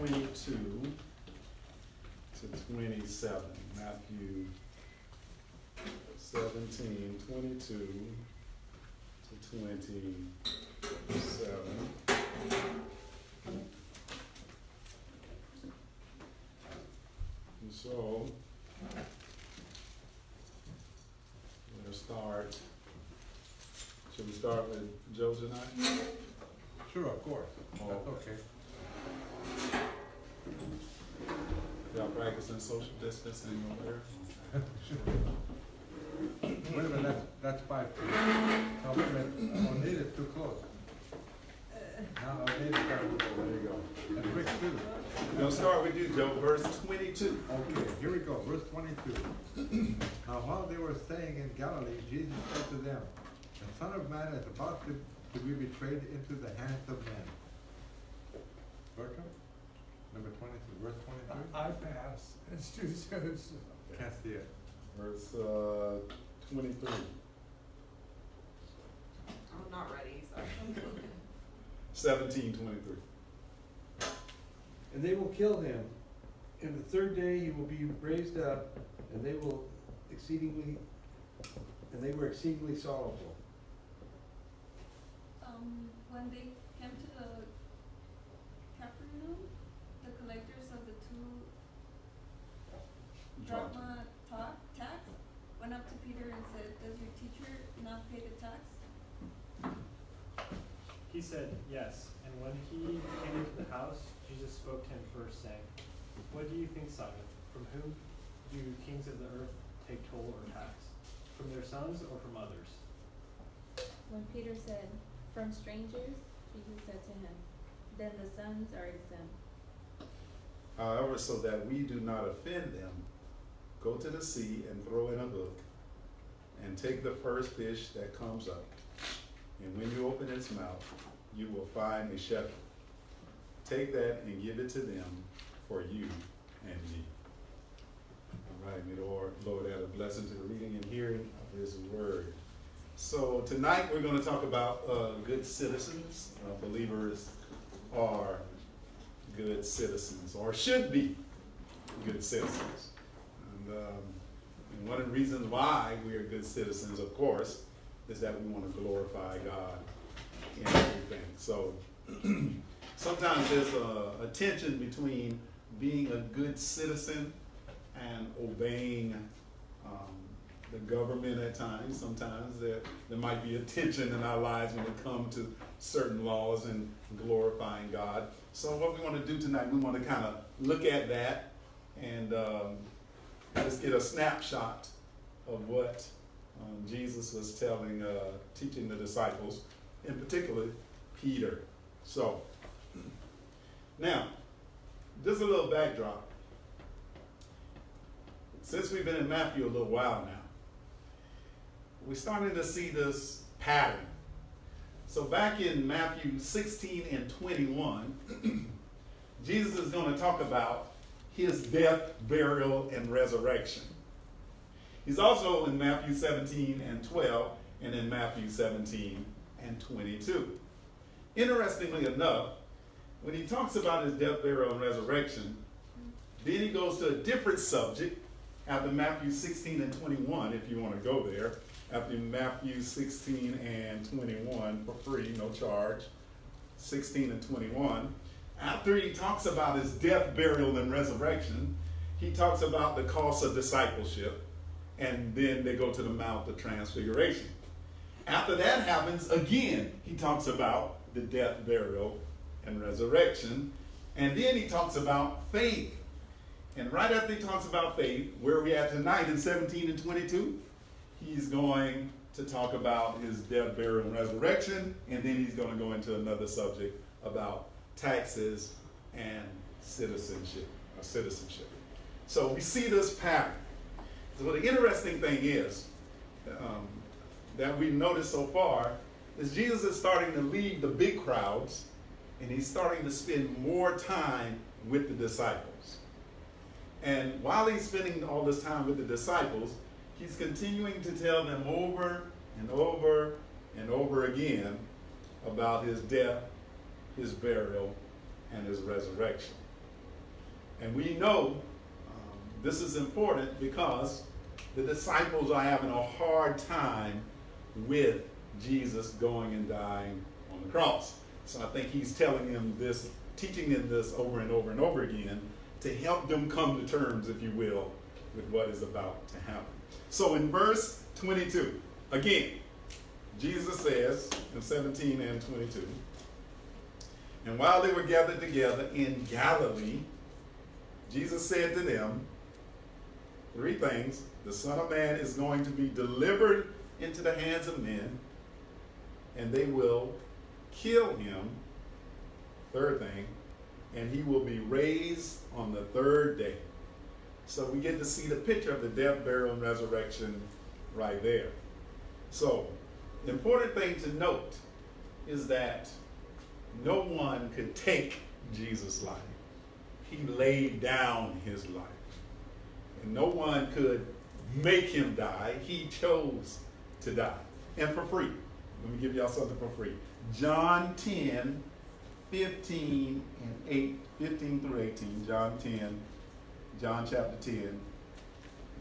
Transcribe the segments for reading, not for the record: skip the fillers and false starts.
22 to 27. Matthew 17, 22 to 27. And so, we'll start. Should we start with Joe tonight? Sure, of course. Oh. That's okay. Y'all practicing social distancing over there? Wait a minute, that's 5 feet. No, wait a minute, I'll need it too close. Now I'll need it there. There you go. And Rick too. We're going to start with you, Joe, verse 22. Okay, here we go, verse 22. Now while they were staying in Galilee, Jesus said to them, the Son of Man is about to be betrayed into the hands of men. Bertram? Number 22, verse 22? I pass. It's too soon. Can't see it. Verse 23. I'm not ready, sorry. 17:23. And they will kill him, and the third day he will be raised up, and they were exceedingly sorrowful. When they came to the Capernaum, the collectors of the 2 drachma tax went up to Peter and said, "Does your teacher not pay the tax?" He said, "Yes." And when he came into the house, Jesus spoke to him first, saying, "What do you think, Simon? From whom do kings of the earth take toll or tax? From their sons or from others?" When Peter said, "From strangers," Jesus said to him, "Then the sons are exempt." However, so that we do not offend them, go to the sea and throw in a hook, and take the first fish that comes up. And when you open its mouth, you will find a shekel. Take that and give it to them for you and me. All right, may the Lord add a blessing to the reading and hearing of his word. So tonight we're going to talk about good citizens. Believers are good citizens, or should be good citizens. And one of the reasons why we are good citizens, of course, is that we want to glorify God in everything. So sometimes there's a tension between being a good citizen and obeying the government at times. Sometimes there might be a tension in our lives when it comes to certain laws and glorifying God. So what we want to do tonight, we want to kind of look at that and just get a snapshot of what Jesus was teaching the disciples, in particular Peter. So now, just a little backdrop. Since we've been in Matthew a little while now, we're starting to see this pattern. So back in Matthew 16 and 21, Jesus is going to talk about his death, burial, and resurrection. He's also in Matthew 17 and 12 and in Matthew 17 and 22. Interestingly enough, when he talks about his death, burial, and resurrection, then he goes to a different subject after Matthew 16 and 21, if you want to go there. After Matthew 16 and 21 for free, no charge, 16 and 21. After he talks about his death, burial, and resurrection, he talks about the cost of discipleship, and then they go to the Mount of Transfiguration. After that happens, again, he talks about the death, burial, and resurrection, and then he talks about faith. And right after he talks about faith, where are we at tonight in 17 and 22? He's going to talk about his death, burial, and resurrection, and then he's going to go into another subject about taxes and citizenship. So we see this pattern. So the interesting thing is that we've noticed so far is Jesus is starting to leave the big crowds, and he's starting to spend more time with the disciples. And while he's spending all this time with the disciples, he's continuing to tell them over and over and over again about his death, his burial, and his resurrection. And we know this is important because the disciples are having a hard time with Jesus going and dying on the cross. So I think he's telling them this, teaching them this over and over and over again to help them come to terms, if you will, with what is about to happen. So in verse 22, again, Jesus says in 17 and 22, and while they were gathered together in Galilee, Jesus said to them three things. The Son of Man is going to be delivered into the hands of men, and they will kill him. Third thing, and he will be raised on the third day. So we get to see the picture of the death, burial, and resurrection right there. So the important thing to note is that no one could take Jesus' life. He laid down his life. And no one could make him die. He chose to die. And for free. Let me give y'all something for free. John 10, 15 through 18. John chapter 10,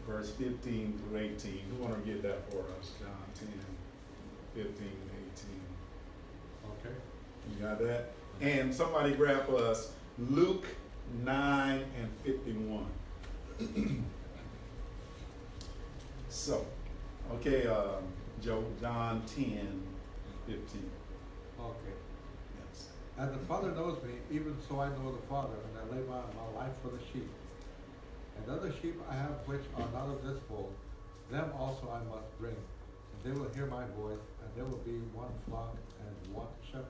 verse 15 through 18. Who want to get that for us? John 10, 15, 18. Okay. You got that? And somebody grab us Luke 9 and 51. So, okay, Joe, John 10, 15. Okay. Yes. As the Father knows me, even so I know the Father, and I lay my life for the sheep. And other sheep I have which are not of this fold, them also I must bring. And they will hear my voice, and there will be one flock and one shepherd.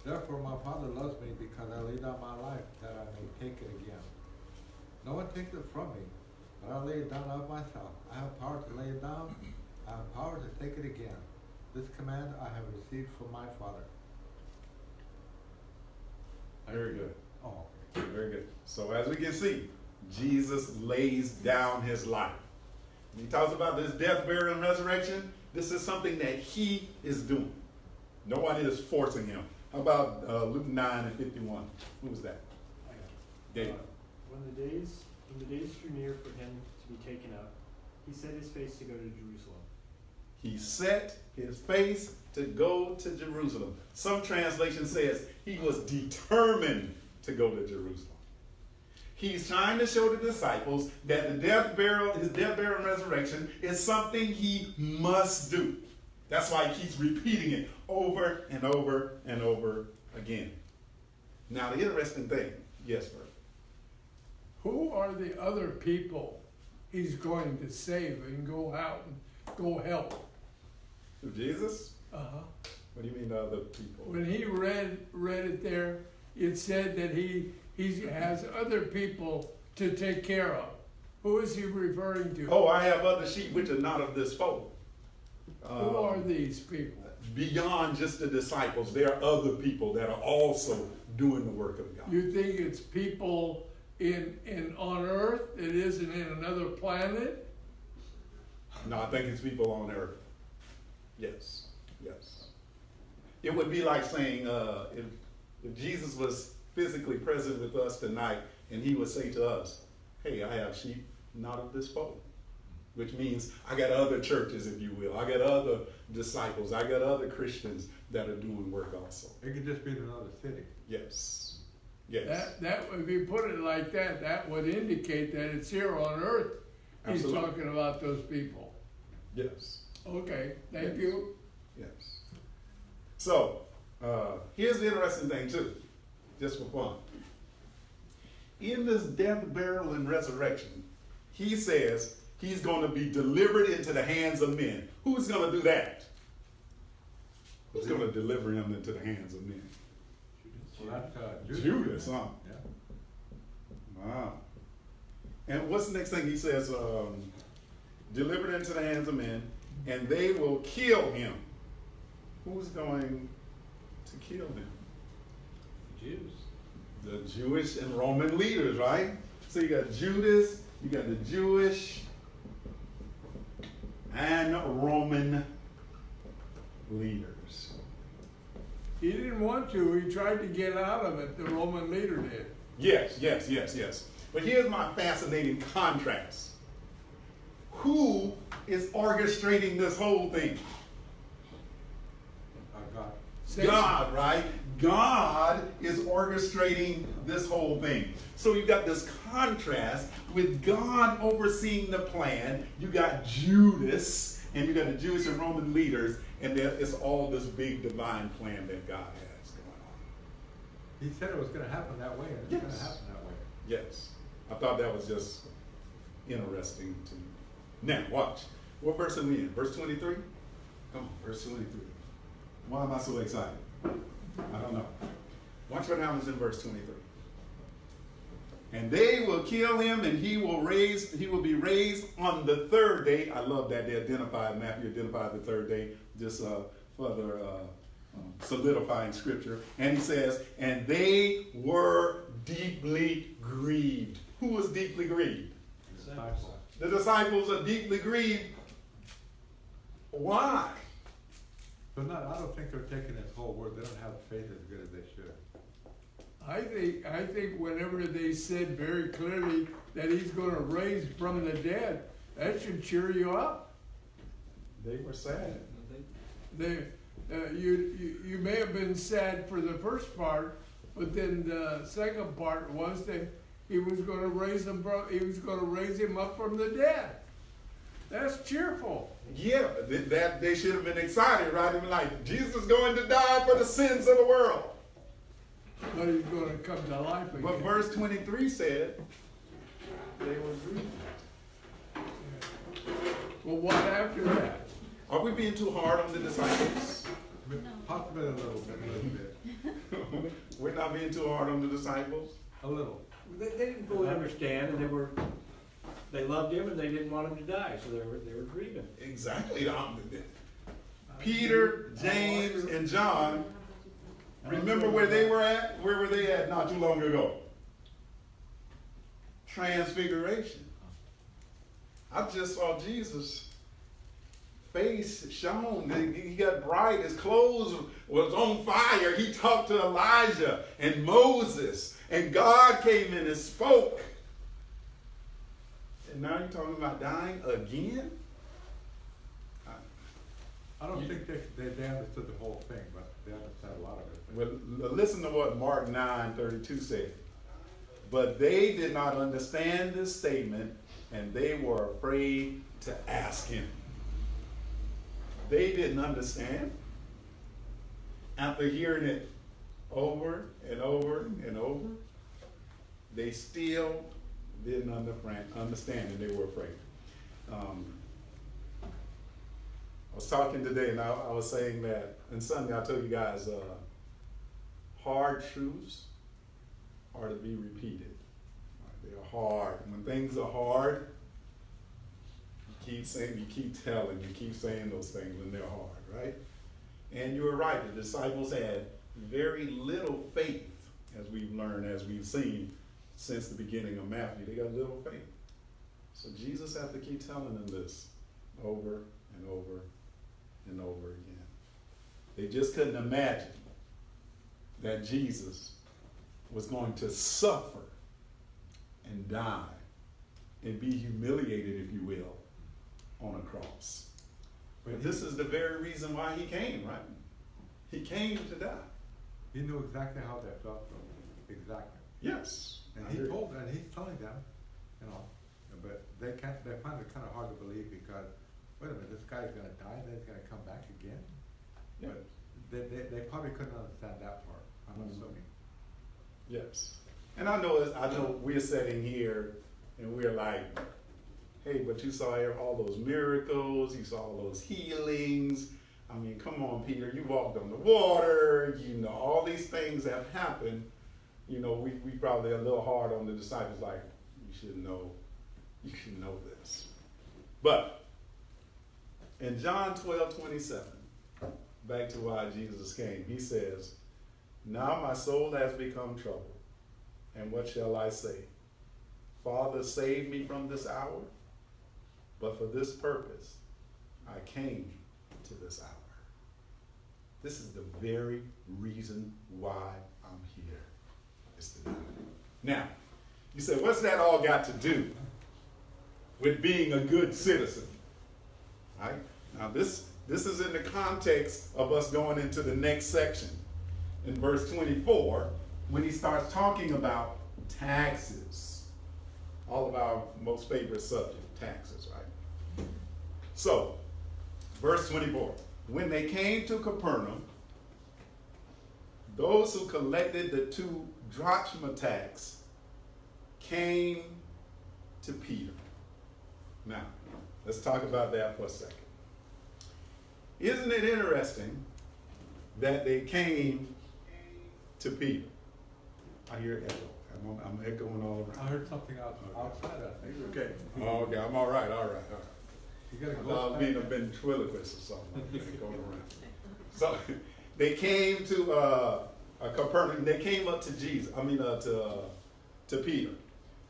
Therefore my Father loves me, because I lay down my life, that I may take it again. No one takes it from me, but I lay it down of myself. I have power to lay it down, I have power to take it again. This command I have received from my Father. Very good. Oh, Very good. So as we can see, Jesus lays down his life. When he talks about this death, burial, and resurrection, this is something that he is doing. No one is forcing him. How about Luke 9 and 51? Who was that? I got it. David. When the days drew near for him to be taken up, he set his face to go to Jerusalem. He set his face to go to Jerusalem. Some translation says he was determined to go to Jerusalem. He's trying to show the disciples that his death, burial, and resurrection is something he must do. That's why he keeps repeating it over and over and over again. Now, the interesting thing, yes, sir. Who are the other people he's going to save and go out and go help? Who, Jesus? Uh-huh. What do you mean the other people? When he read it there, it said that he has other people to take care of. Who is he referring to? Oh, I have other sheep which are not of this fold. Who are these people? Beyond just the disciples, there are other people that are also doing the work of God. You think it's people in on Earth? It isn't in another planet? No, I think it's people on earth. Yes, yes. It would be like saying if Jesus was physically present with us tonight and he would say to us, hey, I have sheep not of this fold. Which means I got other churches, if you will. I got other disciples. I got other Christians that are doing work also. it could just be in another city. Yes. Yes. That if you put it like that, that would indicate that it's here on Earth. He's Absolutely. talking about those people. Yes. Okay, thank Yes. you. Yes. So, here's the interesting thing too, just for fun. In this death, burial, and resurrection, he says he's going to be delivered into the hands of men. Who's going to do that? Who's going to deliver him into the hands of men? Well, that's Judas, huh? Yeah. Wow. And what's the next thing he says? Delivered into the hands of men, and they will kill him. Who's going to kill him? Jews. The Jewish and Roman leaders, right? So you got Judas, you got the Jewish and Roman leaders. He didn't want to. He tried to get out of it. The Roman leader did. Yes, yes, yes, yes. But here's my fascinating contrast. Who is orchestrating this whole thing? God. Satan. God, right? God is orchestrating this whole thing. So you've got this contrast with God overseeing the plan. You got Judas, and you got the Jewish and Roman leaders, and it's all this big divine plan that God has going on. He said it was gonna happen that way, and it's Yes. gonna happen that way. Yes. I thought that was just interesting to me. Now, watch. What verse are we in? Verse 23? Come on, verse 23. Why am I so excited? I don't know. Watch what happens in verse 23. And they will kill him, and he will be raised on the third day. I love that they identified, Matthew identified the third day, just further solidifying scripture. And he says, and they were deeply grieved. Who was deeply grieved? Disciples. The disciples are deeply grieved. Why? So I don't think they're taking his whole word. They don't have faith as good as they should. I think whenever they said very clearly that he's gonna raise from the dead, that should cheer you up. They were sad. You may have been sad for the first part, but then the second part was that he was gonna raise him up from the dead. That's cheerful. Yeah, that they should have been excited, right? Even like, Jesus is going to die for the sins of the world. But he's gonna come to life again. But verse 23 said, they were grieved. Well, what after that? Are we being too hard on the disciples? Possibly a little bit. We're not being too hard on the disciples? A little. They didn't fully understand, and they loved him, and they didn't want him to die, so they were grieving. Exactly. Peter, James, and John, remember where they were at? Where were they at not too long ago? Transfiguration. I just saw Jesus' face shone. He got bright. His clothes was on fire. He talked to Elijah and Moses, and God came in and spoke. And now you're talking about dying again? I don't think they understood the whole thing, but they understood a lot of it. Well, listen to what Mark 9:32 said. But they did not understand this statement, and they were afraid to ask him. They didn't understand. After hearing it over and over and over, they still didn't understand, and they were afraid. I was talking today, and I was saying that, and Sunday I told you guys, hard truths are to be repeated. They are hard. When things are hard, you keep saying, you keep telling, you keep saying those things when they're hard, right? And you were right. The disciples had very little faith, as we've learned, as we've seen since the beginning of Matthew. They got little faith. So Jesus had to keep telling them this over and over and over again. They just couldn't imagine that Jesus was going to suffer and die and be humiliated, if you will, on a cross. But this is the very reason why he came, right? He came to die. He knew exactly how they felt, though. Exactly. Yes. And he's telling them, but they find it kind of hard to believe because, wait a minute, this guy's going to die and then he's going to come back again? Yeah. But they probably couldn't understand that part, I'm assuming. Yes. And I know we're sitting here and we're like, hey, but you saw all those miracles, you saw all those healings. I mean, come on, Peter, you walked on the water, all these things have happened. We probably a little hard on the disciples, like, you should know this. But in John 12:27, back to why Jesus came, he says, now my soul has become troubled, and what shall I say? Father, save me from this hour, but for this purpose I came to this hour. This is the very reason why I'm here, is to die. Now, you say, what's that all got to do with being a good citizen? Right? Now this is in the context of us going into the next section in verse 24 when he starts talking about taxes. All of our most favorite subject, taxes, right? So, verse 24. When they came to Capernaum, those who collected the 2 drachma tax came to Peter. Now, let's talk about that for a second. Isn't it interesting that they came to Peter? I hear echo. I'm echoing all I around. heard something outside, I think. Okay. Oh, okay, I'm all right. You gotta I go. thought I was being a ventriloquist or something going around. So they came to Capernaum. They came up to Jesus. To Peter.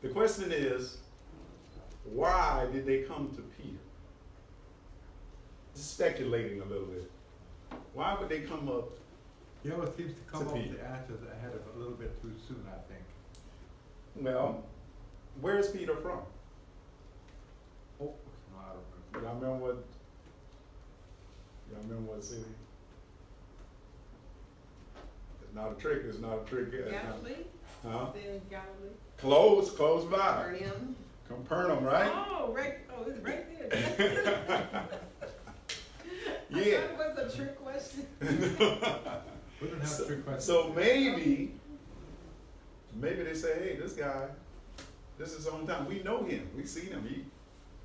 The question is, why did they come to Peter? Just speculating a little bit. Why would they come up? He always seems to come To up with Peter. the answers ahead of a little bit too soon, I think. Well, where's Peter from? Oh, no, I don't know. Y'all remember what city? It's not a trick. It's not a trick. It's not- Galilee? Huh? Is it in Galilee? Close by. Capernaum? Capernaum, right? Oh, it's right there. I Yeah. thought it was a trick question. We don't have trick questions. So maybe they say, hey, this guy, this is his hometown. We know him. We've seen him.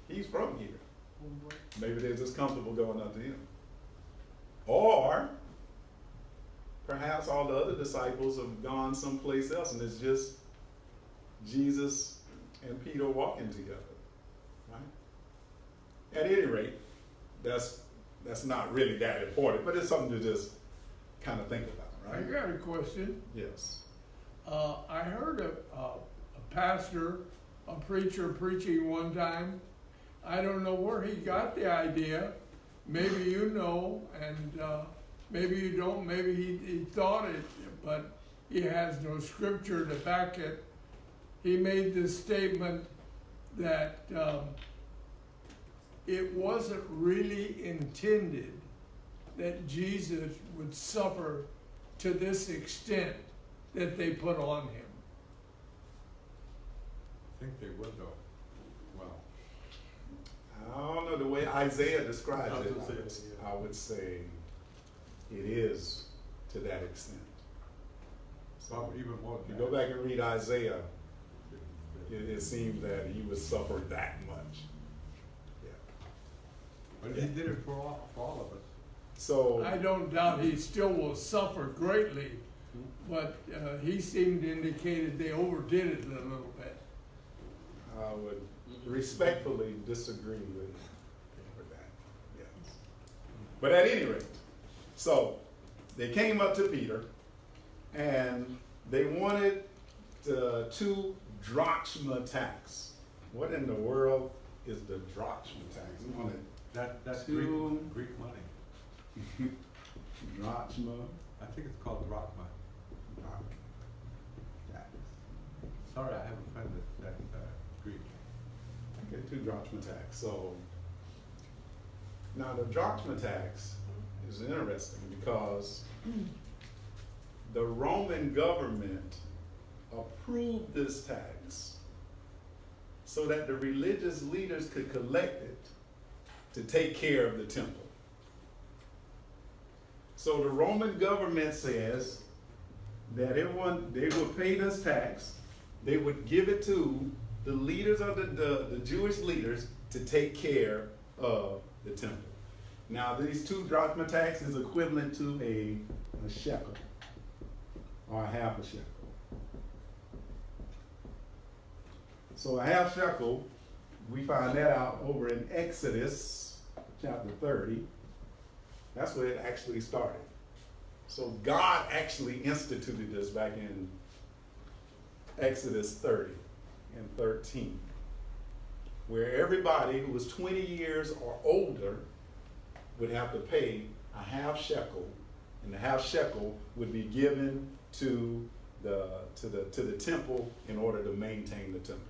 He's from here. Maybe they're just comfortable going up to him. Or perhaps all the other disciples have gone someplace else and it's just Jesus and Peter walking together. Right? At any rate, that's not really that important, but it's something to just kind of think about, I right? got a question. Yes. I heard a pastor, a preacher preaching one time. I don't know where he got the idea. Maybe you know, and maybe you don't. Maybe he thought it, but he has no scripture to back it. He made this statement that it wasn't really intended that Jesus would suffer to this extent that they put on him. I think they would though. Well, I don't know the way Isaiah describes I was it. gonna say that, yeah. I would say it is to that extent. probably even more If you than go that. back and read Isaiah, it seems that he would suffer that much. Yeah. But he did it for all of us. So I don't doubt he still will suffer greatly, but he seemed indicated they overdid it a little bit. I would respectfully disagree with that. Yes. But at any rate, so they came up to Peter and they wanted 2 drachma tax. What in the world is the drachma tax? They wanted That's Two- Greek money. drachma I think it's called drachma. tax. Sorry, I have a friend that's Greek. Okay, 2 drachma tax. So now the drachma tax is interesting because the Roman government approved this tax so that the religious leaders could collect it to take care of the temple. So the Roman government says that they would pay this tax, they would give it to the leaders of the Jewish leaders to take care of the temple. Now these 2 drachma tax is equivalent to a shekel or a half a shekel. So a half shekel, we find that out over in Exodus chapter 30. That's where it actually started. So God actually instituted this back in Exodus 30 and 13, where everybody who was 20 years or older would have to pay a half shekel, and the half shekel would be given to to the temple in order to maintain the temple.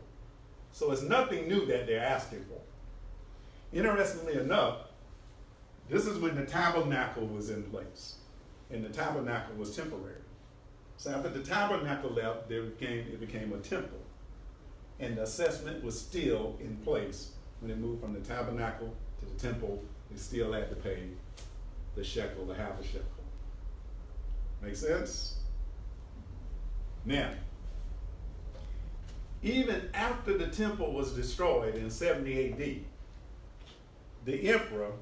So it's nothing new that they're asking for. Interestingly enough, this is when the tabernacle was in place, and the tabernacle was temporary. So after the tabernacle left, it became a temple, and the assessment was still in place when it moved from the tabernacle to the temple. They still had to pay the shekel, the half a shekel. Make sense? Now, even after the temple was destroyed in 70 AD, the emperor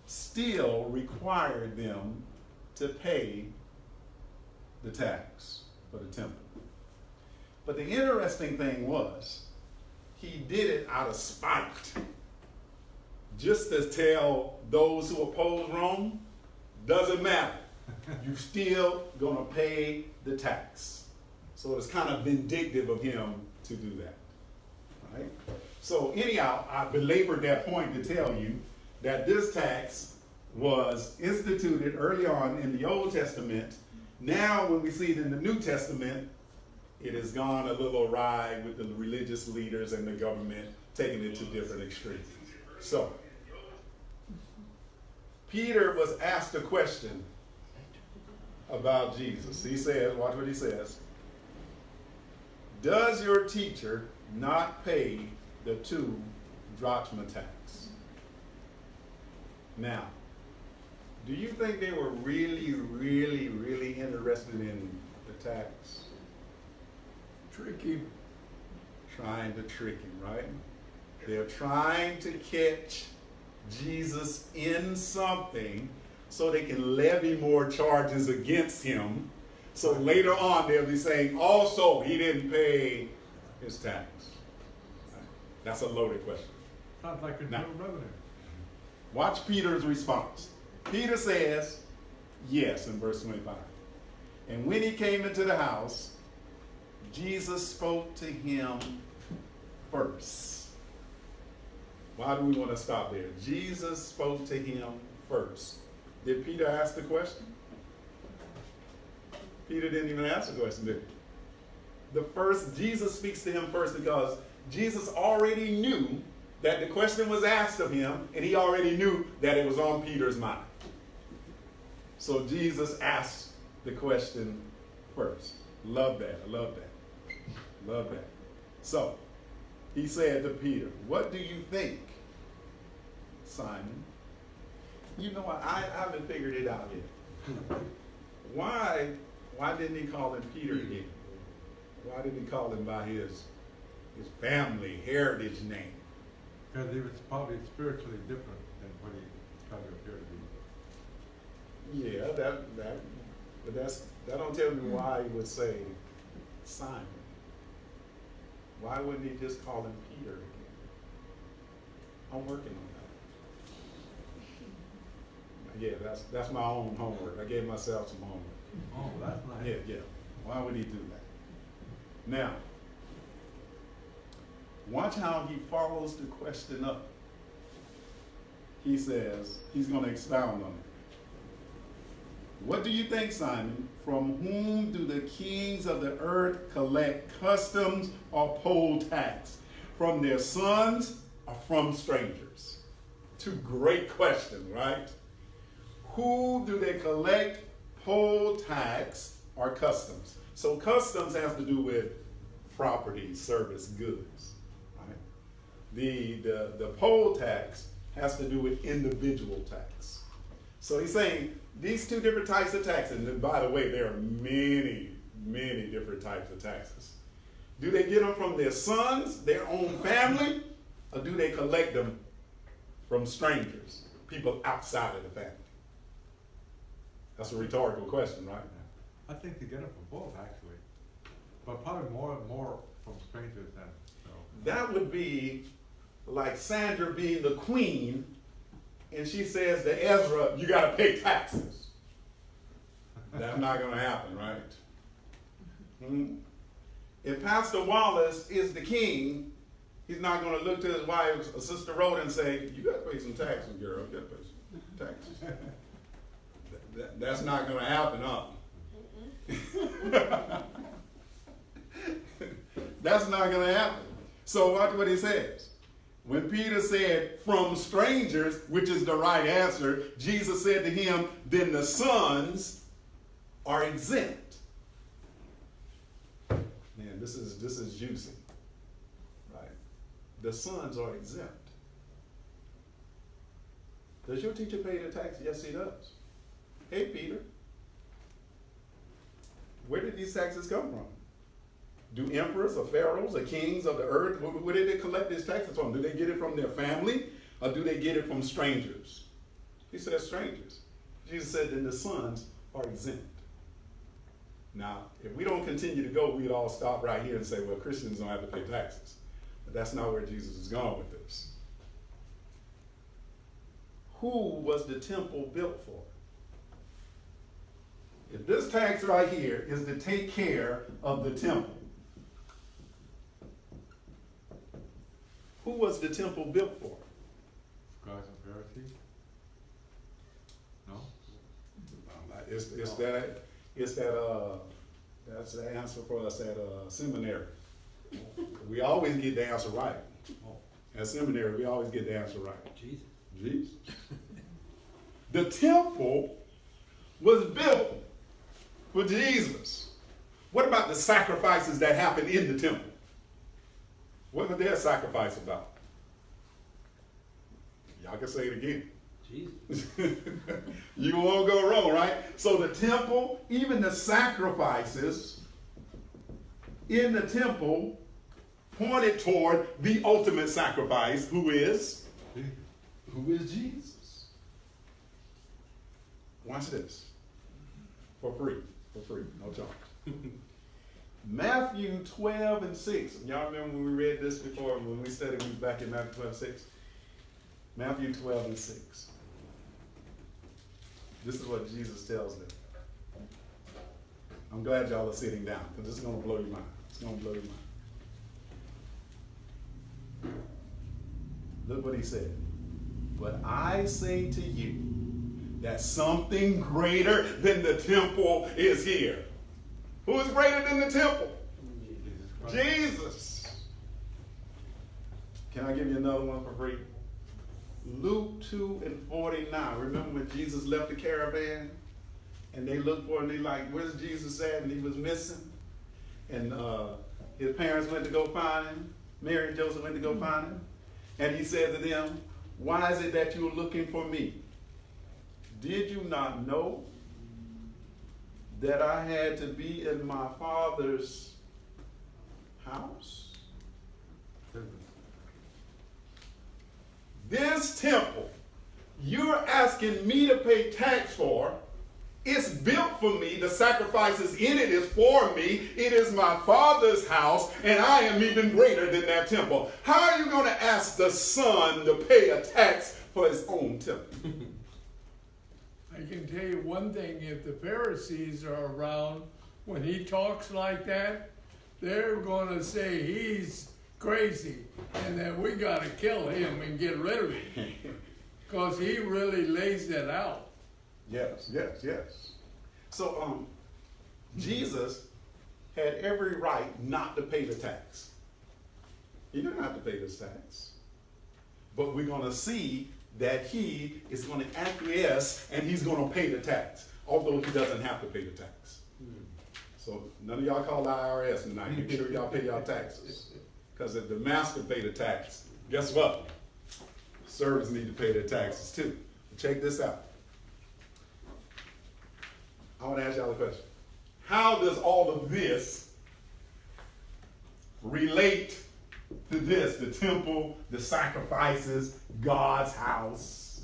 still required them to pay the tax for the temple. But the interesting thing was, he did it out of spite, just to tell those who oppose Rome, doesn't matter. You still gonna pay the tax. So it's kind of vindictive of him to do that. Right? So anyhow, I belabored that point to tell you that this tax was instituted early on in the Old Testament. Now when we see it in the New Testament, it has gone a little awry with the religious leaders and the government taking it to different extremes. So, Peter was asked a question about Jesus. He says, watch what he says. Does your teacher not pay the 2 drachma tax? Now, do you think they were really, really, really interested in the tax? Tricky. Trying to trick him, right? They're trying to catch Jesus in something so they can levy more charges against him. So later on they'll be saying, also, he didn't pay his tax. That's a loaded question. Sounds like internal revenue. Watch Peter's response. Peter says, yes, in verse 25. And when he came into the house, Jesus spoke to him first. Why do we want to stop there? Jesus spoke to him first. Did Peter ask the question? Peter didn't even ask the question, did he? Jesus speaks to him first because Jesus already knew that the question was asked of him, and he already knew that it was on Peter's mind. So Jesus asked the question first. Love that. I love that. Love that. So, he said to Peter, what do you think, Simon? You know what? I haven't figured it out yet. Why didn't he call him Peter again? Why didn't he call him by his family heritage name? Because he was probably spiritually different than what he probably appeared to be. Yeah, but that don't tell me why he would say Simon. Why wouldn't he just call him Peter again? I'm working on that. Yeah, that's my own homework. I gave myself some homework. Oh, that's nice. Yeah. Why would he do that? Now, watch how he follows the question up. He says, he's going to expound on it. What do you think, Simon? From whom do the kings of the earth collect customs or poll tax? From their sons or from strangers? 2 great questions, right? Who do they collect poll tax or customs? So customs has to do with property, service, goods. Right? The poll tax has to do with individual tax. So he's saying these 2 different types of taxes, and by the way, there are many, many different types of taxes. Do they get them from their sons, their own family, or do they collect them from strangers, people outside of the family? That's a rhetorical question, right? I think they get it from both, actually. But probably more from strangers than, so. That would be like Sandra being the queen, and she says to Ezra, you got to pay taxes. That's not going to happen, right? If Pastor Wallace is the king, he's not going to look to his wife, Sister Rhoda, and say, you got to pay some taxes, girl. You got to pay some taxes. That's not going to happen, huh? That's not going to happen. So watch what he says. When Peter said, from strangers, which is the right answer, Jesus said to him, then the sons are exempt. Man, this is juicy. Right? The sons are exempt. Does your teacher pay the tax? Yes, he does. Hey, Peter. Where did these taxes come from? Do emperors or pharaohs or kings of the earth, where did they collect these taxes from? Do they get it from their family or do they get it from strangers? He said strangers. Jesus said then the sons are exempt. Now, if we don't continue to go, we'd all stop right here and say, well, Christians don't have to pay taxes. But that's not where Jesus is going with this. Who was the temple built for? If this tax right here is to take care of the temple, who was the temple built for? Scribes and Pharisees? No? That's the answer for us at seminary. We always get the answer right. At seminary, we always get the answer right. Jesus. The temple was built for Jesus. What about the sacrifices that happened in the temple? What was their sacrifice about? Y'all can say it again. Jesus. You won't go wrong, right? So the temple, even the sacrifices in the temple pointed toward the ultimate sacrifice, who is Jesus. Watch this. For free, no charge. Matthew 12 and 6. Y'all remember when we read this before, when we studied, we was back in Matthew 12 and 6? Matthew 12 and 6. This is what Jesus tells them. I'm glad y'all are sitting down, because this is going to blow your mind. It's going to blow your mind. Look what he said. But I say to you that something greater than the temple is here. Who is greater than the temple? Jesus. Can I give you another one for free? Luke 2 and 49. Remember when Jesus left the caravan and they looked for him, they like, where's Jesus at? And he was missing. And his parents went to go find him. Mary and Joseph went to go find him. And he said to them, why is it that you're looking for me? Did you not know that I had to be in my Father's house? This temple you're asking me to pay tax for, it's built for me. The sacrifices in it is for me. It is my Father's house, and I am even greater than that temple. How are you going to ask the Son to pay a tax for his own temple? I can tell you one thing, if the Pharisees are around, when he talks like that, they're gonna say he's crazy and that we gotta kill him and get rid of him. Because he really lays that out. Yes. So, Jesus had every right not to pay the tax. He didn't have to pay this tax. But we're gonna see that he is going to acquiesce and he's going to pay the tax, although he doesn't have to pay the tax. So none of y'all call the IRS tonight. Make sure y'all pay y'all taxes. Because if the master pay the tax, guess what? Servants need to pay their taxes too. Check this out. I want to ask y'all a question. How does all of this relate to this, the temple, the sacrifices, God's house?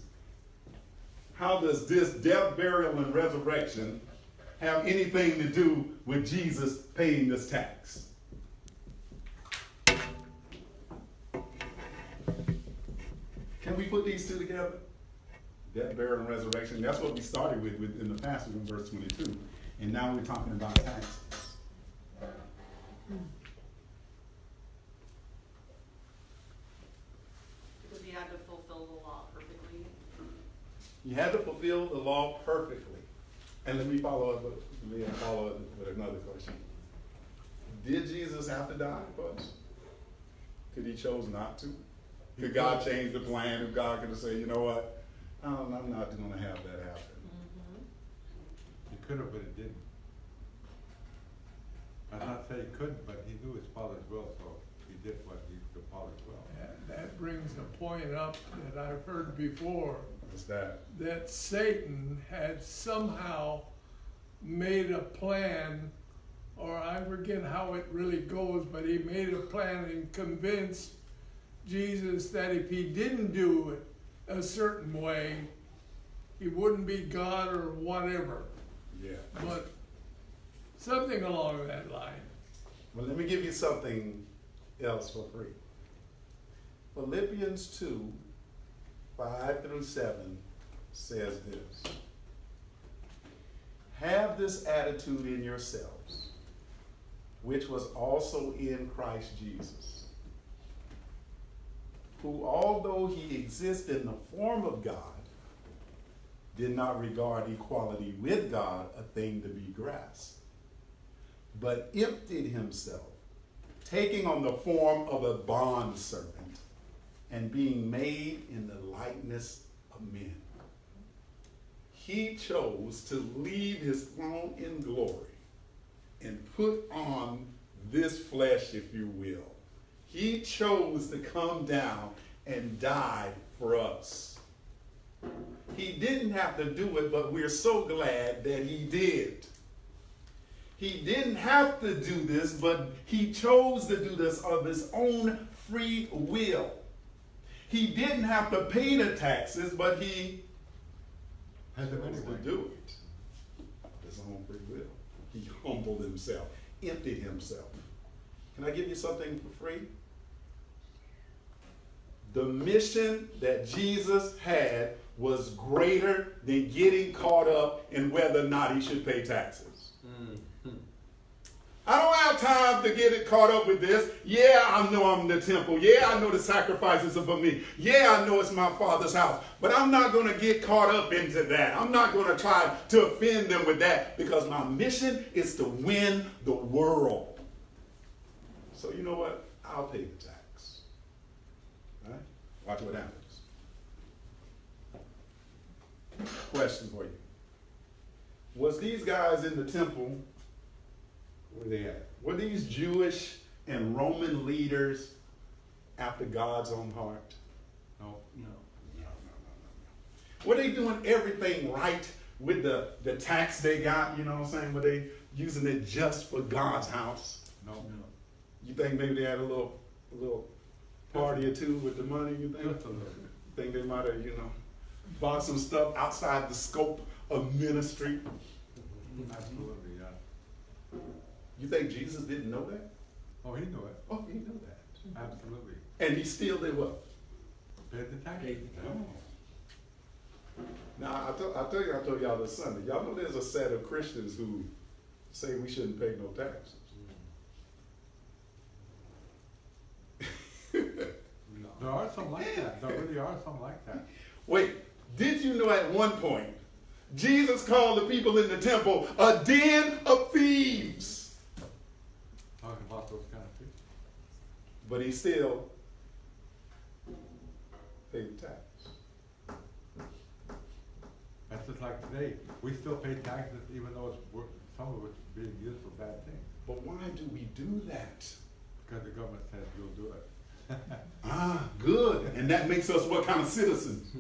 How does this death, burial, and resurrection have anything to do with Jesus paying this tax? Can we put these two together? Death, burial, and resurrection. That's what we started with in the passage in verse 22. And now we're talking about taxes. Because he had to fulfill the law perfectly. You had to fulfill the law perfectly. And let me follow up with another question. Did Jesus have to die for us? Could he chose not to? Could God change the plan? If God could have said, you know what, I'm not going to have that happen. He could have, but he didn't. I'm not saying he couldn't, but he knew his Father's will, so he did what the Father's will. And that brings a point up that I've heard before, What's that? that Satan had somehow made a plan, or I forget how it really goes, but he made a plan and convinced Jesus that if he didn't do it a certain way, he wouldn't be God or whatever. Yeah. But something along that line. Well, let me give you something else for free. Philippians 2, 5-7 says this. Have this attitude in yourselves, which was also in Christ Jesus, who, although he existed in the form of God, did not regard equality with God a thing to be grasped, but emptied himself, taking on the form of a bondservant, and being made in the likeness of men. He chose to leave his throne in glory and put on this flesh, if you will. He chose to come down and die for us. He didn't have to do it, but we're so glad that he did. He didn't have to do this, but he chose to do this of his own free will. He didn't have to pay the taxes, but he Has chose him to anyway. do it of his own free will. He humbled himself, emptied himself. Can I give you something for free? The mission that Jesus had was greater than getting caught up in whether or not he should pay taxes. I don't have time to get it caught up with this. Yeah, I know I'm in the temple. Yeah, I know the sacrifices are for me. Yeah, I know it's my Father's house. But I'm not going to get caught up into that. I'm not going to try to offend them with that, because my mission is to win the world. So you know what? I'll pay the tax. All right? Watch what happens. Question for you. Was these guys in the temple, where they at? Were these Jewish and Roman leaders after God's own heart? No. No. Were they doing everything right with the tax they got, you know what I'm saying? Were they using it just for God's house? No. You think maybe they had a little party or two with the money, you think? Just a little. Think they might have, bought some stuff outside the scope of ministry? Absolutely, yeah. You think Jesus didn't know that? Oh, he knew it. Oh, he knew that. Absolutely. And he still did what? Paid the tax. Now, I told y'all this Sunday. Y'all know there's a set of Christians who say we shouldn't pay no taxes. There are some like that. There really are some like that. Wait, did you know at one point, Jesus called the people in the temple a den of thieves? Talking about those kind of people. But he still paid the tax. That's just like today. We still pay taxes even though some of it's being used for bad things. But why do we do that? Because the government says you'll do it. Good. And that makes us what kind of citizens?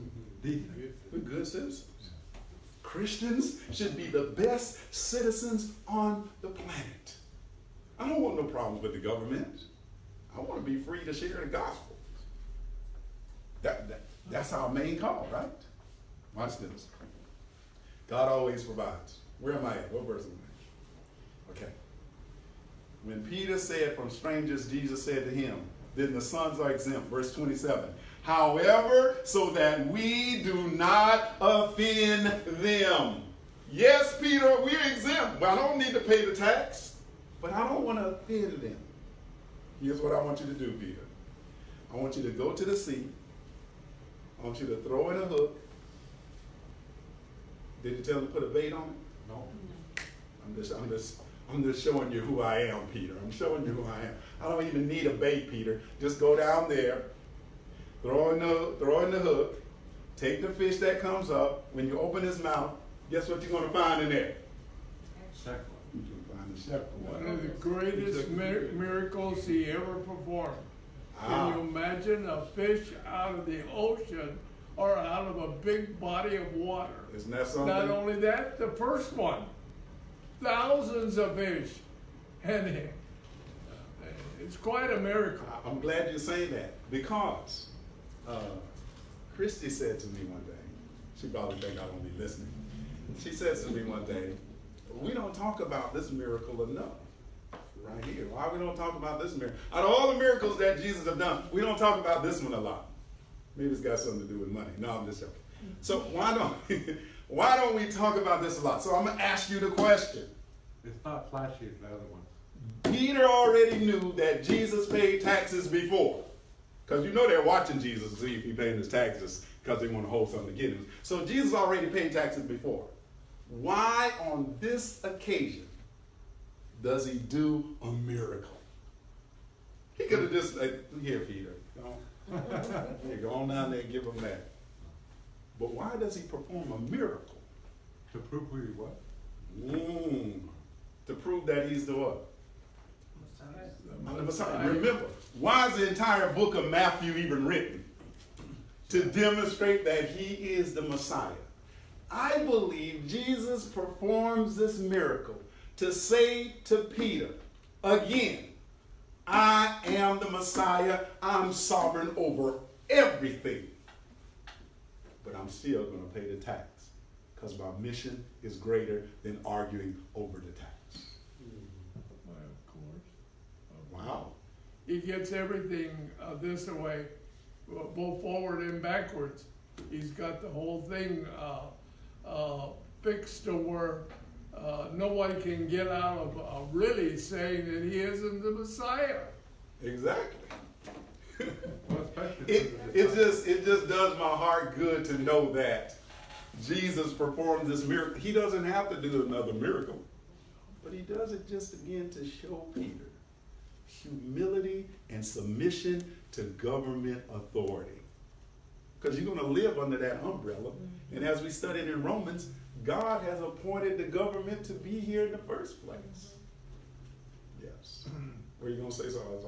Decent. We're good citizens. Christians should be the best citizens on the planet. I don't want no problems with the government. I want to be free to share the gospel. That's our main call, right? Watch this. God always provides. Where am I at? What verse am I at? Okay. When Peter said, from strangers, Jesus said to him, then the sons are exempt. Verse 27. However, so that we do not offend them. Yes, Peter, we're exempt. But I don't need to pay the tax. But I don't want to offend them. Here's what I want you to do, Peter. I want you to go to the sea. I want you to throw in a hook. Did you tell him to put a bait on it? No. I'm just showing you who I am, Peter. I'm showing you who I am. I don't even need a bait, Peter. Just go down there, throw in the hook, take the fish that comes up. When you open his mouth, guess what you're going to find in there? Shekel. You're going to find a shekel. One of the greatest miracles he ever performed. Can you imagine a fish out of the ocean or out of a big body of water? Isn't that something? Not only that, the first one, thousands of fish, and it's quite a miracle. I'm glad you're saying that because Christy said to me one day, she probably think I don't be listening. She said to me one day, we don't talk about this miracle enough. Right here. Why we don't talk about this miracle? Out of all the miracles that Jesus have done, we don't talk about this one a lot. Maybe it's got something to do with money. No, I'm just joking. So why don't we talk about this a lot? So I'm gonna ask you the question. It's not flashy as the other ones. Peter already knew that Jesus paid taxes before. Because you know they're watching Jesus to see if he's paying his taxes because they want to hold something to get him. So Jesus already paid taxes before. Why on this occasion does he do a miracle? He could have just, here, Peter, go on down there and give him that. But why does he perform a miracle? To prove who he was. To prove that he's the what? The The Messiah. Remember, why is the entire book of Matthew even written? To demonstrate that he is the Messiah. I believe Jesus performs this miracle to say to Peter, again, I am the Messiah. I'm sovereign over everything. But I'm still going to pay the tax because my mission is greater than arguing over the tax. Well, of course. Wow. He gets everything this way, both forward and backwards. He's got the whole thing fixed to where nobody can get out of really saying that he isn't the Messiah. Exactly. Well, especially It just does my heart good to know that Jesus performed this miracle. He doesn't have to do another miracle, but he does it just again to show Peter humility and submission to government authority. Because you're going to live under that umbrella. And as we studied in Romans, God has appointed the government to be here in the first place. Yes. Were you going to say something?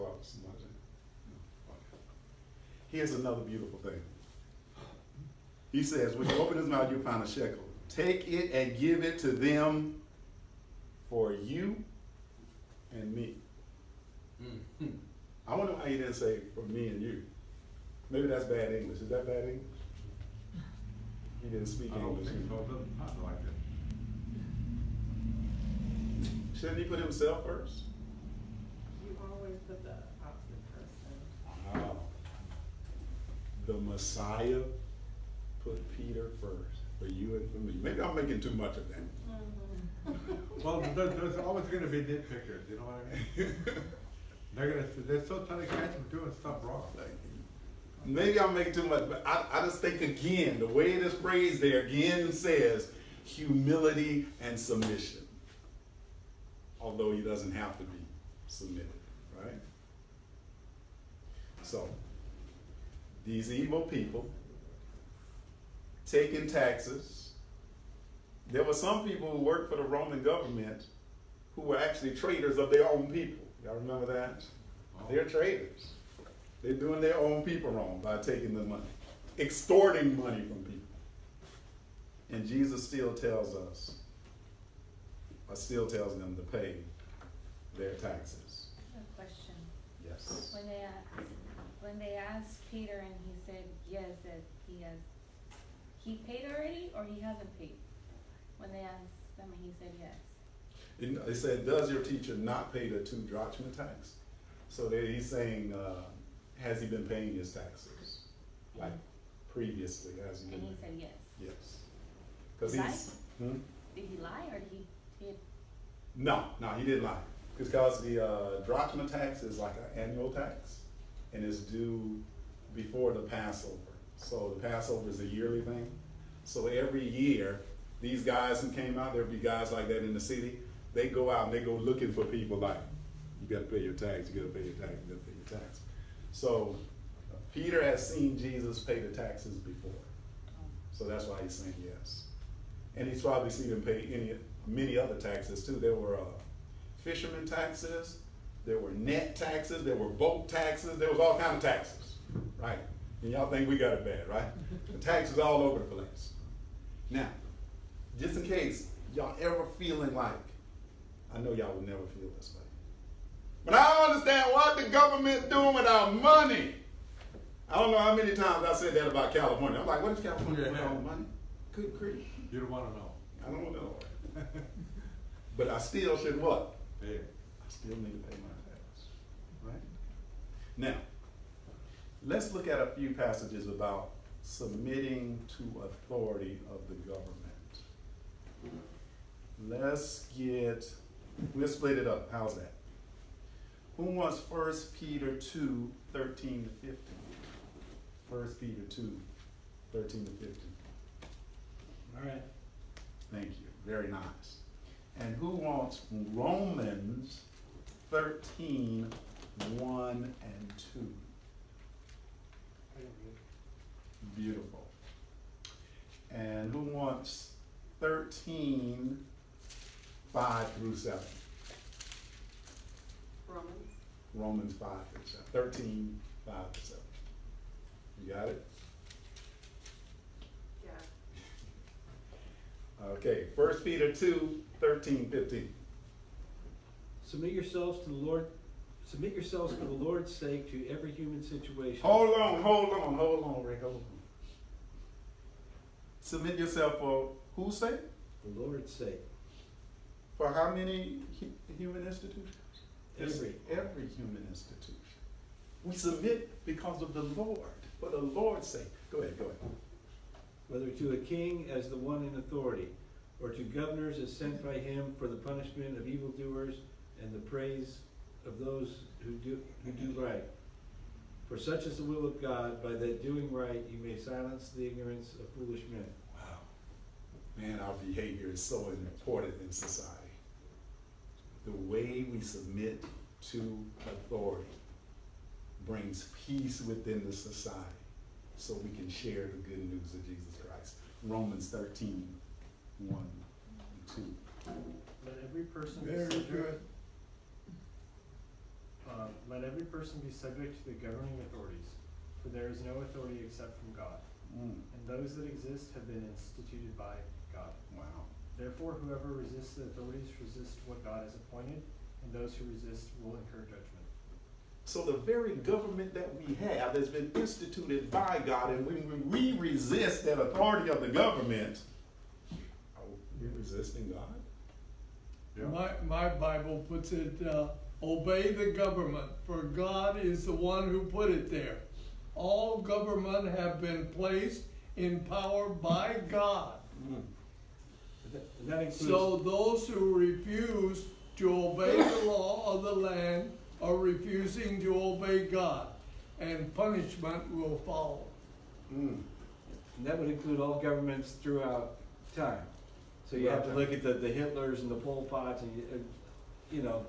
Here's another beautiful thing. He says, when you open his mouth, you'll find a shekel. Take it and give it to them for you and me. I wonder why he didn't say for me and you. Maybe that's bad English. Is that bad English? He didn't speak I don't English. think so. It doesn't sound like it. Shouldn't he put himself first? You always put the opposite person. Wow. The Messiah put Peter first for you and for me. Maybe I'm making too much of that. Well, there's always going to be nitpickers, you know what I mean? They're so trying to catch him doing stuff wrong. Maybe I'm making too much, but I just think again, the way it is phrased there again says humility and submission. Although he doesn't have to be submitted, right? So, these evil people taking taxes. There were some people who worked for the Roman government who were actually traitors of their own people. Y'all remember that? They're traitors. They're doing their own people wrong by taking the money, extorting money from people. And Jesus still tells us, or still tells them to pay their taxes. A question. Yes. When they asked Peter and he said yes, that he paid already or he hasn't paid? When they asked them and he said yes. They said, does your teacher not pay the 2 drachma tax? So he's saying, has he been paying his taxes? Like previously, has he been? And he said yes. Yes. Because Did he he's. Did he lie or did he? No, he didn't lie. Because the drachma tax is like an annual tax and is due before the Passover. So the Passover is a yearly thing. So every year these guys who came out, there'd be guys like that in the city. They go out and they go looking for people like, you gotta pay your tax, you gotta pay your tax, you gotta pay your tax. So Peter has seen Jesus pay the taxes before. So that's why he's saying yes. And he's probably seen him pay many other taxes too. There were fisherman taxes, there were net taxes, there were boat taxes, there was all kinds of taxes, right? And y'all think we got it bad, right? The taxes all over the place. Now, just in case y'all ever feeling like, I know y'all would never feel this way, but I don't understand what the government doing with our money. I don't know how many times I said that about California. I'm like, what is California doing with our money? Good grief. You don't wanna know. I don't know. But I still should what? Pay it. I still need to pay my tax, right? Now, let's look at a few passages about submitting to authority of the government. We'll split it up. How's that? Who wants 1 Peter 2, 13 to 15? 1 Peter 2, 13 to 15. All right. Thank you. Very nice. And who wants Romans 13, 1 and 2? Beautiful. And who wants 13, 5 through 7? Romans. Romans 5 through 7. 13, 5 through 7. You got it? Yeah. Okay. 1 Peter 2, 13, 15. Submit yourselves to the Lord. Submit yourselves for the Lord's sake to every human situation. Hold on, Rick, hold on. Submit yourself for whose sake? For the Lord's sake. For how many human institutions? Every. Every human institution. We submit because of the Lord, for the Lord's sake. Go ahead. Whether to a king as the one in authority, or to governors as sent by him for the punishment of evildoers and the praise of those who do right. For such is the will of God, by that doing right you may silence the ignorance of foolish men. Wow. Man, our behavior is so important in society. The way we submit to authority brings peace within the society so we can share the good news of Jesus Christ. Romans 13, 1 and 2. Let every person be Very subject. good. Let every person be subject to the governing authorities, for there is no authority except from God, and those that exist have been instituted by God. Wow. Therefore, whoever resists the authorities resists what God has appointed, and those who resist will incur judgment. So the very government that we have has been instituted by God, and when we resist that authority of the government, are we resisting God? Yeah. My Bible puts it, obey the government, for God is the one who put it there. All government have been placed in power by God. That includes, So those who refuse to obey the law of the land are refusing to obey God, and punishment will follow. and that would include all governments throughout time. So you have to look at the Hitlers and the Pol Pots and you know,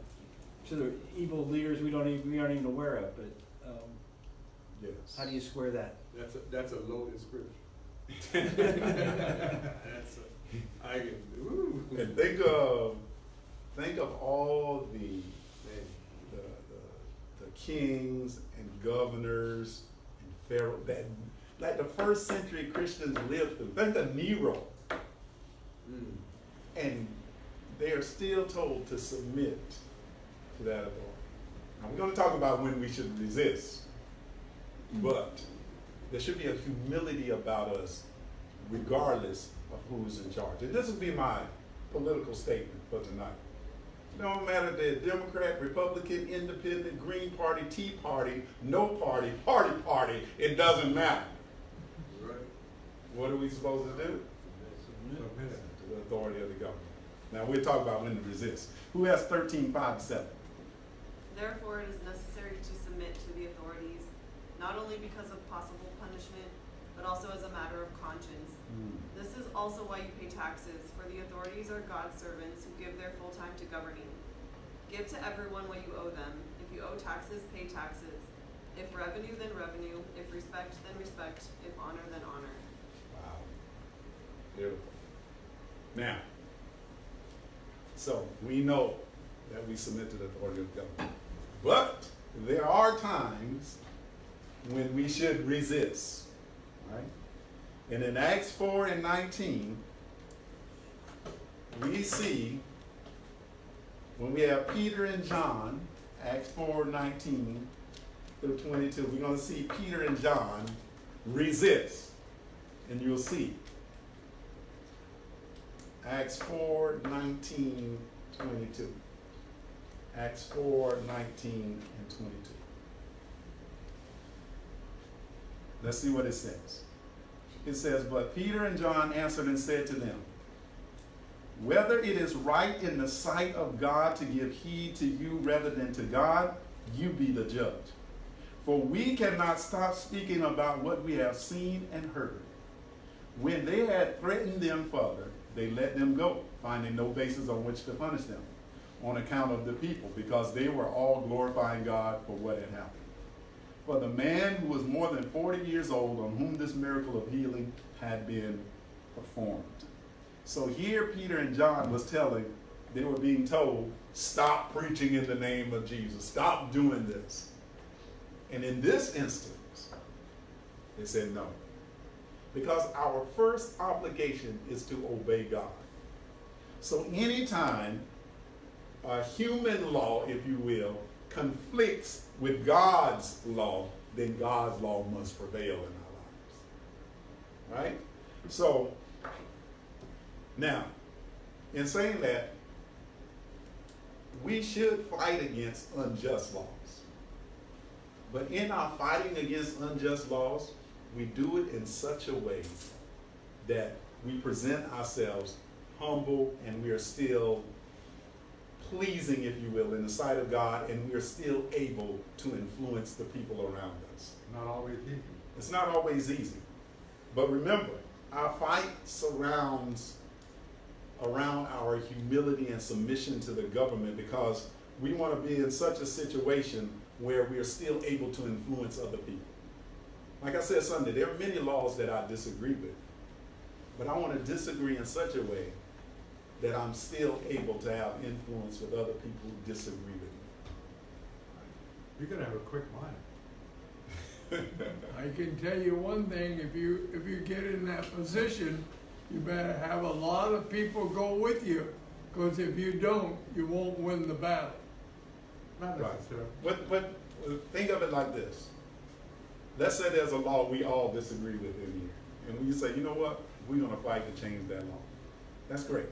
so they're evil leaders we aren't even aware of. But Yes. how do you square that? That's a loaded scripture. And think of all the kings and governors and pharaoh that like the first century Christians lived through. Think of Nero. And they are still told to submit to that authority. Now we're going to talk about when we should resist, but there should be a humility about us regardless of who's in charge. And this will be my political statement for tonight. It don't matter if they're Democrat, Republican, Independent, Green Party, Tea Party, No Party, Party, it doesn't matter. Right. What are we supposed to do? Submit. To the authority of the government. Now we'll talk about when to resist. Who has 13, 5 to 7? Therefore, it is necessary to submit to the authorities, not only because of possible punishment, but also as a matter of conscience. This is also why you pay taxes, for the authorities are God's servants who give their full time to governing. Give to everyone what you owe them. If you owe taxes, pay taxes. If revenue, then revenue. If respect, then respect. If honor, then honor. Wow. Beautiful. Now, so we know that we submit to the authority of government. But there are times when we should resist. Right? And in Acts 4:19, we see when we have Peter and John, Acts 4:19 through 22, we're going to see Peter and John resist. And you'll see. Acts 4:19, 22. Acts 4:19 and 22. Let's see what it says. It says, but Peter and John answered and said to them, whether it is right in the sight of God to give heed to you rather than to God, you be the judge. For we cannot stop speaking about what we have seen and heard. When they had threatened them further, they let them go, finding no basis on which to punish them, on account of the people, because they were all glorifying God for what had happened. For the man who was more than 40 years old, on whom this miracle of healing had been performed. So here Peter and John was they were being told, stop preaching in the name of Jesus. Stop doing this. And in this instance, they said no. Because our first obligation is to obey God. So anytime a human law, if you will, conflicts with God's law, then God's law must prevail in our lives. Right? So, now, in saying that, we should fight against unjust laws. But in our fighting against unjust laws, we do it in such a way that we present ourselves humble and we are still pleasing, if you will, in the sight of God, and we are still able to influence the people around us. Not always easy. It's not always easy. But remember, our fight surrounds around our humility and submission to the government, because we want to be in such a situation where we are still able to influence other people. Like I said Sunday, there are many laws that I disagree with, but I want to disagree in such a way that I'm still able to have influence with other people who disagree with me. You're gonna have a quick mind. I can tell you one thing, if you get in that position, you better have a lot of people go with you, because if you don't, you won't win the battle. Not Right. necessarily. But think of it like this. Let's say there's a law we all disagree with in here. And we say, you know what? We're going to fight to change that law. That's great.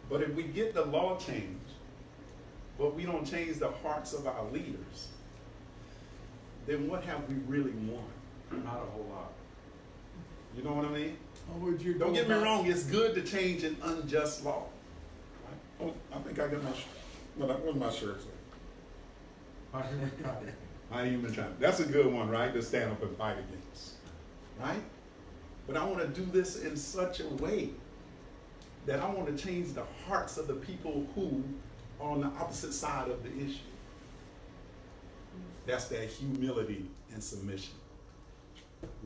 But if we get the law changed, but we don't change the hearts of our leaders, then what have we really won? Not a whole lot. You know what I mean? How would you Don't go get me about- wrong, it's good to change an unjust law. Right? Oh, I think I got my, what's my shirt say? My human tribe. My human tribe. That's a good one, right? To stand up and fight against. Right? But I want to do this in such a way that I want to change the hearts of the people who are on the opposite side of the issue. That's that humility and submission.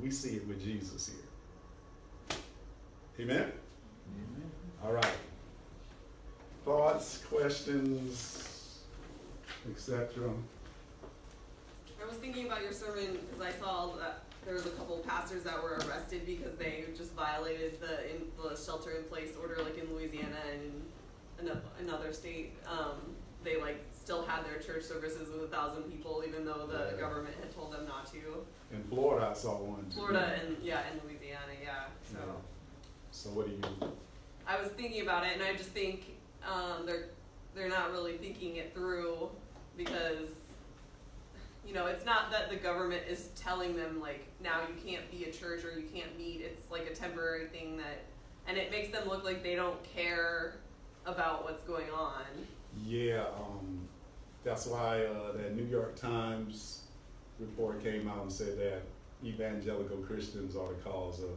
We see it with Jesus here. Amen? Amen. All right. Thoughts, questions, etc. I was thinking about your sermon because I saw that there was a couple pastors that were arrested because they just violated the shelter-in-place order, like in Louisiana and another state. They still had their church services with 1,000 people, even though the government had told them not to. In Florida, I saw one. Florida and Louisiana, yeah. So. Yeah. So what do you? I was thinking about it, and I just think they're not really thinking it through, because it's not that the government is telling them now you can't be a church or you can't meet. It's like a temporary thing and it makes them look like they don't care about what's going on. Yeah, that's why that New York Times report came out and said that evangelical Christians are the cause of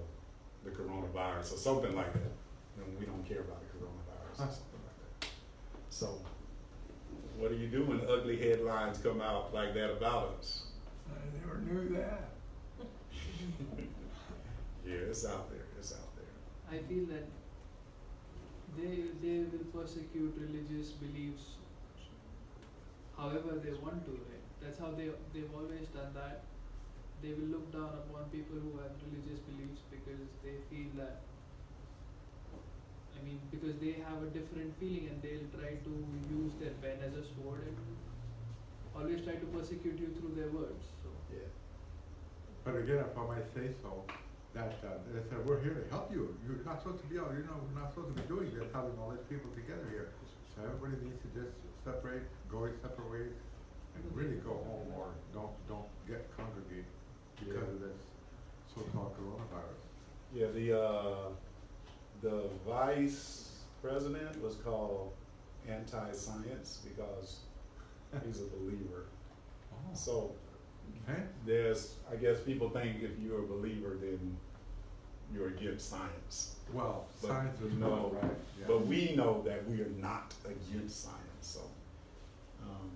the coronavirus or something like that. And we don't care about the coronavirus or something like that. So, what do you do when ugly headlines come out like that about us? I never knew that. Yeah, it's out there. It's out there. I feel that they will persecute religious beliefs however they want to, right? That's how they've always done that. They will look down upon people who have religious beliefs because they feel that, because they have a different feeling and they'll try to use their pen as a sword and always try to persecute you through their words. So Yeah. But again, if I might say so, that they said, we're here to help you. You're not supposed to be out, we're not supposed to be doing this, having all these people together here. So everybody needs to just separate, go your separate ways, and really go home or don't get congregate because of this so-called coronavirus. Yeah, the vice president was called anti-science because he's a believer. Oh. So Okay. I guess people think if you're a believer, then you're against science. Well, But science is no, one, right? Yeah. But we know that we are not against science. So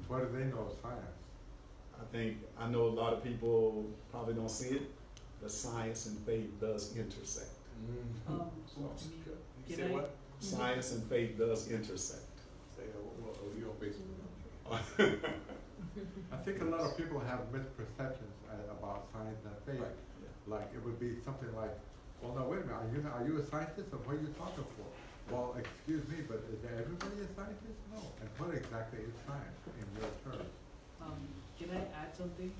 What do they know of science? I know a lot of people probably don't see it, but science and faith does intersect. You Can say I- what? Science and faith does intersect. Say, you on Facebook? I think a lot of people have misperceptions about science and faith. Right. Like it would be something like, well, no, wait a minute, are you a scientist or what are you talking for? Well, excuse me, but is everybody a scientist? No. And what exactly is science in your terms? Can I add something?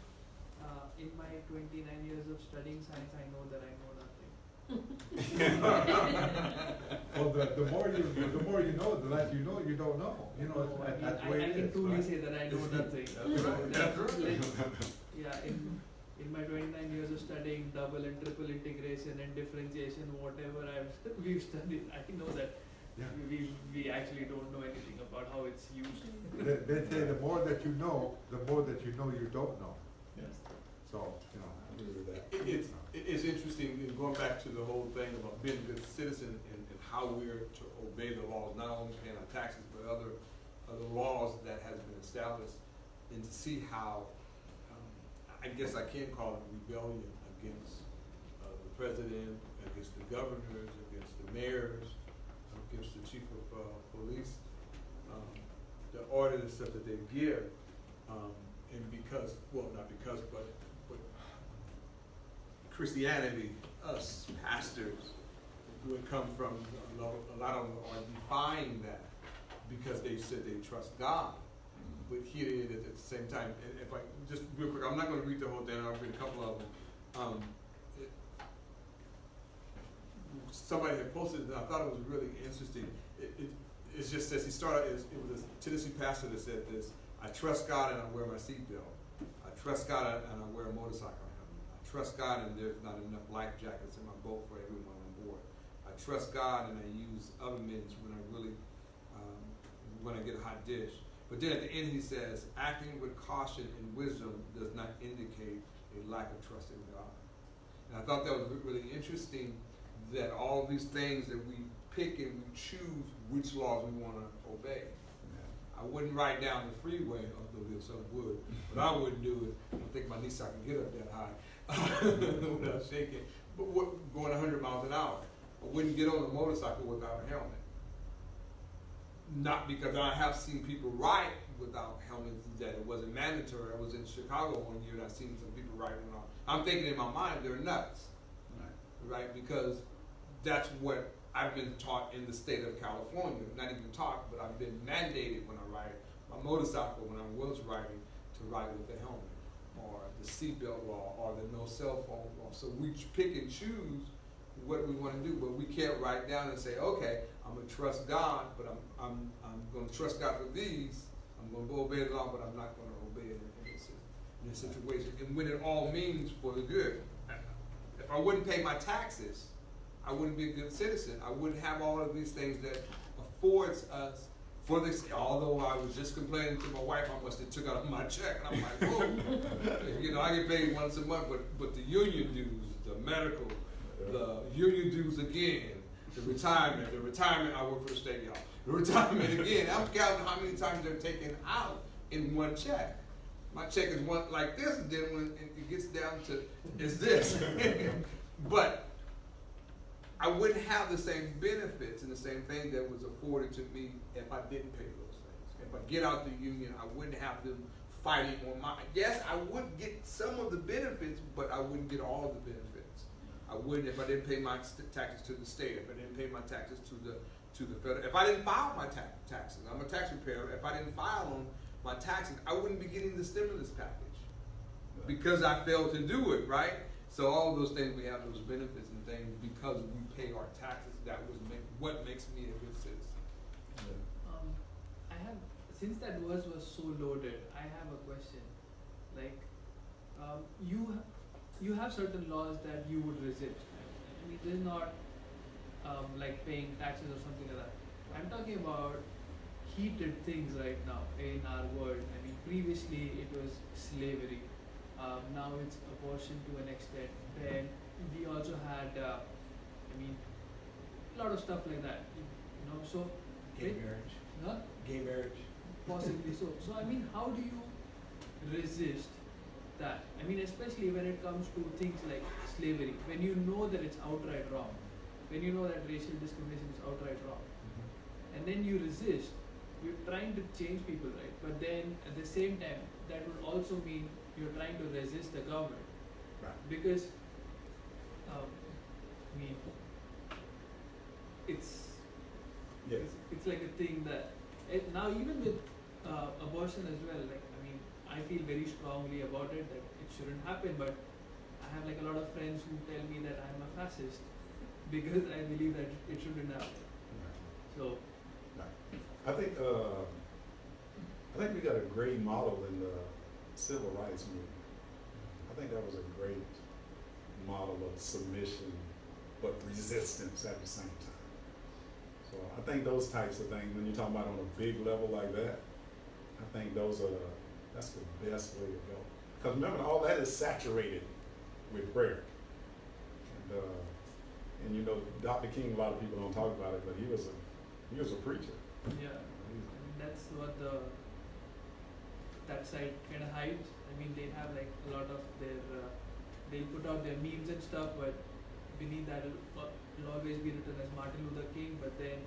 In my 29 years of studying science, I know that I know nothing. Well, the more you know, the less you know you don't know. That's the way I it can is, truly right? say that I know nothing. That's right. That's right. Yeah, in my 29 years of studying double and triple integration and differentiation, whatever we've studied, I know that Yeah. we actually don't know anything about how it's used. They say the more that you know you don't know. Yes. So, I agree with that. It's interesting, going back to the whole thing about being a good citizen and how we're to obey the laws, not only paying our taxes, but other laws that has been established, and to see how, I guess I can call it rebellion against the president, against the governors, against the mayors, against the chief of police, the order and stuff that they give, and because, well, not because, but Christianity, us pastors, would come from, a lot of them are defying that because they said they trust God. But here it is at the same time, and if I, just real quick, I'm not gonna read the whole thing, I'll read a couple of them. Somebody had posted it, and I thought it was really interesting. It's just says it was a Tennessee pastor that said this: I trust God and I wear my seatbelt. I trust God and I wear a motorcycle helmet. I trust God and there's not enough life jackets in my boat for everyone on board. I trust God and I use ovens when I really, when I get a hot dish. But then at the end he says, acting with caution and wisdom does not indicate a lack of trust in God. And I thought that was really interesting, that all these things that we pick and we choose which laws we want to obey. I wouldn't ride down the freeway, although there's some would, but I wouldn't do it. I don't think my niece I can get up that high without shaking. But going 100 miles an hour, I wouldn't get on a motorcycle without a helmet. Not because I have seen people ride without helmets, that it wasn't mandatory. I was in Chicago one year and I seen some people riding without. I'm thinking in my mind they're nuts, right? Because that's what I've been taught in the state of California. Not even taught, but I've been mandated when I ride my motorcycle, when I was riding, to ride with a helmet, or the seatbelt law, or the no cell phone law. So we pick and choose what we want to do, but we can't write down and say, okay, I'm gonna trust God, but I'm gonna trust God for these. I'm gonna obey the law, but I'm not gonna obey it in this situation. And when it all means for the good. If I wouldn't pay my taxes, I wouldn't be a good citizen. I wouldn't have all of these things that affords us for this, although I was just complaining to my wife how much they took out of my check, and I'm like, whoa, you know, I get paid once a month, but the union dues, the medical, the union dues again, the retirement, I work for the state, y'all. The retirement again, I'm counting how many times they're taken out in one check. My check is one like this, and then when it gets down to, it's this. But I wouldn't have the same benefits and the same thing that was afforded to me if I didn't pay those things. If I get out the union, I wouldn't have them fighting on my, yes, I would get some of the benefits, but I wouldn't get all of the benefits. I wouldn't if I didn't pay my taxes to the state, if I didn't pay my taxes to the federal, if I didn't file my taxes. I'm a tax preparer. If I didn't file on my taxes, I wouldn't be getting the stimulus package because I failed to do it, right? So all of those things, we have those benefits and things because we pay our taxes. That was what makes me a good citizen. I have, since that verse was so loaded, I have a question. Like, you have certain laws that you would resist. I mean, this is not like paying taxes or something like that. I'm talking about heated things right now in our world. I mean, previously it was slavery. Now it's abortion to an extent. Then we also had, I mean, a lot of stuff like that. You know, so Gay marriage. Huh? Gay marriage. Possibly so. So I mean, how do you resist that? I mean, especially when it comes to things like slavery, when you know that it's outright wrong, when you know that racial discrimination is outright wrong, and then you resist. You're trying to change people, right? But then at the same time, that would also mean you're trying to resist the government, Right. because I mean, it's Yes. it's like a thing that now even with abortion as well. Like, I mean, I feel very strongly about it that it shouldn't happen, but I have like a lot of friends who tell me that I'm a fascist because I believe that it shouldn't happen. So I think we got a great model in the civil rights movement. I think that was a great model of submission but resistance at the same time. So I think those types of things, when you're talking about on a big level like that, I think that's the best way to go. Because remember, all that is saturated with prayer. And you know, Dr. King, a lot of people don't talk about it, but he was a preacher. yeah, I mean, that's what that side kind of hides. I mean, they have like a lot of their they'll put out their memes and stuff, but beneath that it'll always be written as Martin Luther King, but then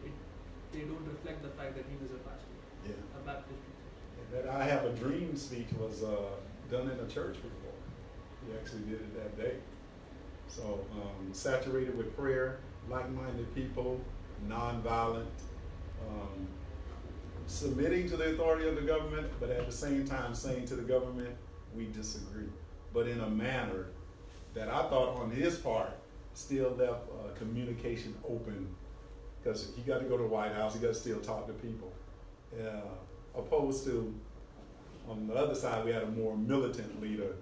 they don't reflect the fact that he was a pastor, Yeah. a Baptist preacher. That I Have a Dream speech was done in a church before. He actually did it that day. So saturated with prayer, like-minded people, nonviolent, submitting to the authority of the government, but at the same time saying to the government, we disagree. But in a manner that I thought on his part still left communication open, because he got to go to the White House, he got to still talk to people. Opposed to, on the other side, we had a more militant leader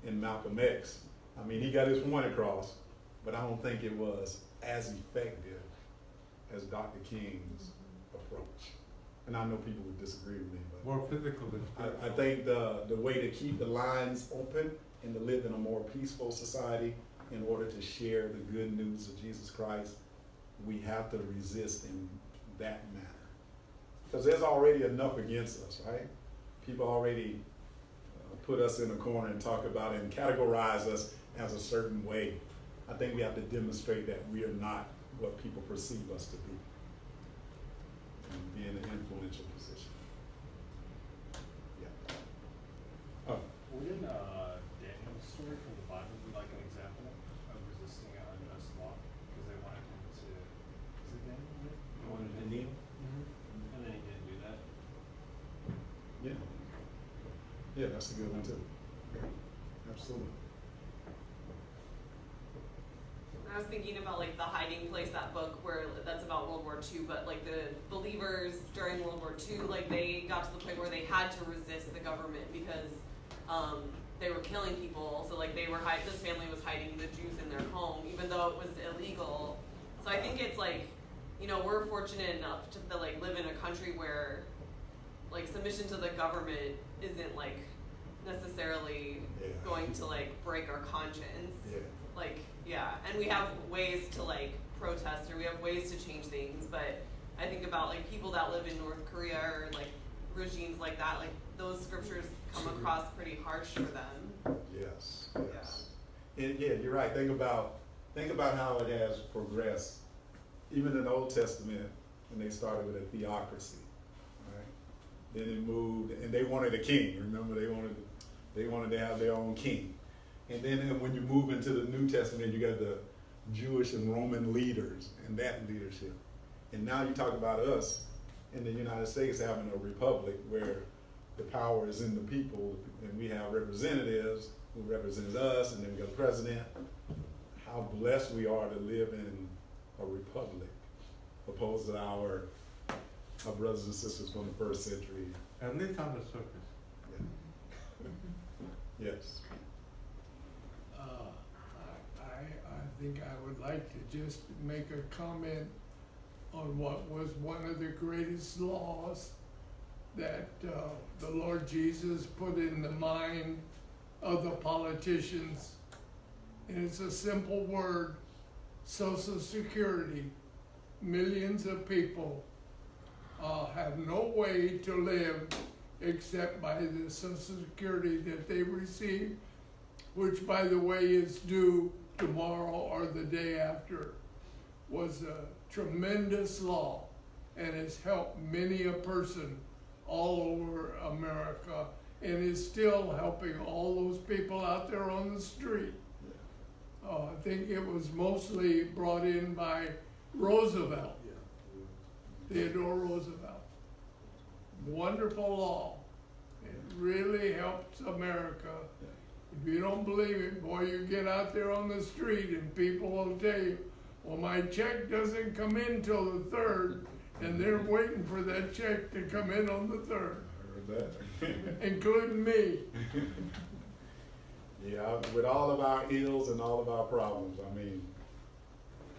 in Malcolm X. I mean, he got his point across, but I don't think it was as effective as Dr. King's approach. And I know people would disagree with me, but More physical than I think the way to keep the lines open and to live in a more peaceful society in order to share the good news of Jesus Christ, we have to resist in that manner. Because there's already enough against us, right? People already put us in a corner and talk about it and categorize us as a certain way. I think we have to demonstrate that we are not what people perceive us to be and be in an influential position. Yeah. Oh, Wouldn't Daniel's story from the Bible be like an example of resisting an unjust law? Because they wanted him to, is it Daniel? You wanted to kneel? And then he didn't do that. yeah. Yeah, that's a good one too. Absolutely. I was thinking about like The Hiding Place, that book where that's about World War II, but like the believers during World War II, like they got to the point where they had to resist the government because they were killing people. So like this family was hiding the Jews in their home, even though it was illegal. So I think it's like, you know, we're fortunate enough to like live in a country where like submission to the government isn't like necessarily Yeah. going to like break our conscience. Yeah. Like, yeah, and we have ways to like protest or we have ways to change things, but I think about like people that live in North Korea or like regimes like that, like those scriptures come across pretty harsh for them. Yes, yes. And yeah, you're right. Think about how it has progressed. Even in the Old Testament, when they started with a theocracy, right? Then it moved, and they wanted a king. Remember, they wanted to have their own king. And then when you move into the New Testament, you got the Jewish and Roman leaders and that leadership. And now you talk about us in the United States having a republic where the power is in the people, and we have representatives who represent us, and then we got the president. How blessed we are to live in a republic, opposed to our brothers and sisters from the first century. At least on the surface. Yeah. Yes. I think I would like to just make a comment on what was one of the greatest laws that the Lord Jesus put in the mind of the politicians. And it's a simple word, Social Security. Millions of people have no way to live except by the Social Security that they receive, which, by the way, is due tomorrow or the day after. Was a tremendous law and has helped many a person all over America and is still helping all those people out there on the street. I think it was mostly brought in by Roosevelt, Theodore Roosevelt. Wonderful law. It really helps America. If you don't believe it, boy, you get out there on the street and people will tell you, well, my check doesn't come in till the 3rd, and they're waiting for that check to come in on the 3rd. I heard that. Including me. Yeah, with all of our ills and all of our problems, I mean,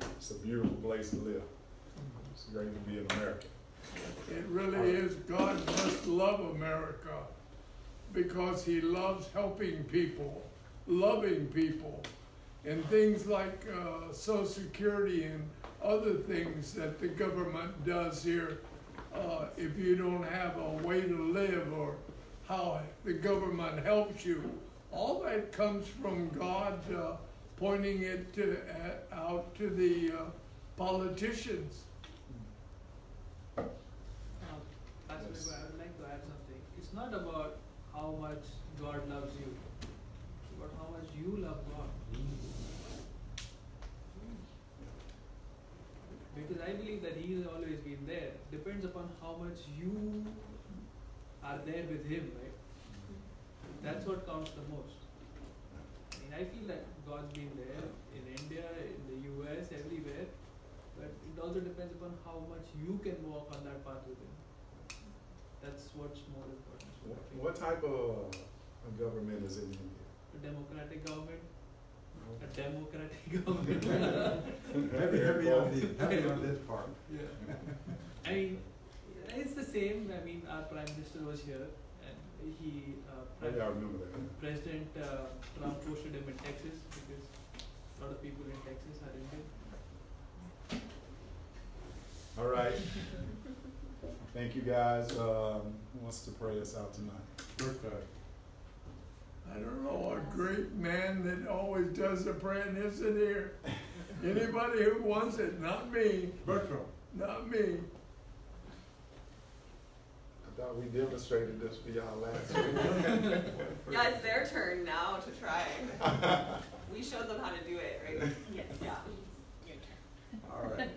it's a beautiful place to live. It's great to be in America. It really is. God must love America because he loves helping people, loving people, and things like Social Security and other things that the government does here. If you don't have a way to live or how the government helps you, all that comes from God pointing it out to the politicians. Pastor Brayboy, I would like to add something. It's not about how much God loves you, it's about how much you love God. Because I believe that He has always been there. Depends upon how much you are there with Him, right? That's what counts the most. I mean, I feel that God's been there in India, in the US, everywhere. But it also depends upon how much you can walk on that path with Him. That's what's more important. What type of government is in India? A democratic government. A democratic government. Heavy on this part. Yeah. I mean, it's the same. I mean, our Prime Minister was here and he, Maybe I remember that. President Trump posted him in Texas because a lot of people in Texas are Indian. All right. Thank you, guys. Who wants to pray us out tonight? I don't know, a great man that always does the praying isn't here. Anybody who wants it, not me, Bertram. not me. I thought we demonstrated this for y'all last week. Yeah, it's their turn now to try. We showed them how to do it, right? Yes. Yeah. All right.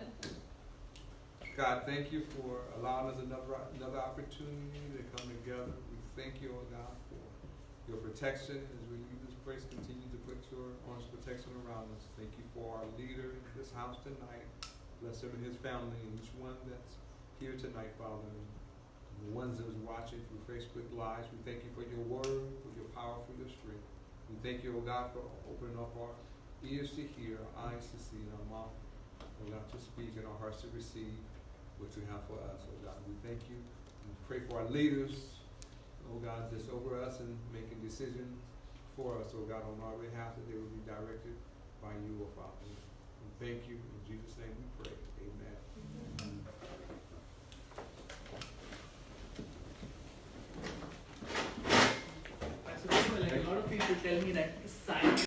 God, thank you for allowing us another opportunity to come together. We thank you, oh God, for your protection as we leave this place. Continue to put your arms of protection around us. Thank you for our leader in this house tonight. Bless him and his family and each one that's here tonight, Father. And the ones that's watching through Facebook Lives, we thank you for your word, for your power, for your strength. We thank you, oh God, for opening up our ears to hear, our eyes to see, and our mouth oh God, to speak and our hearts to receive what you have for us, oh God. We thank you. We pray for our leaders, oh God, just over us and making decisions for us, oh God, on our behalf, that they will be directed by you, oh Father. We thank you. In Jesus' name we pray. Amen. So, like, a lot of people tell me that science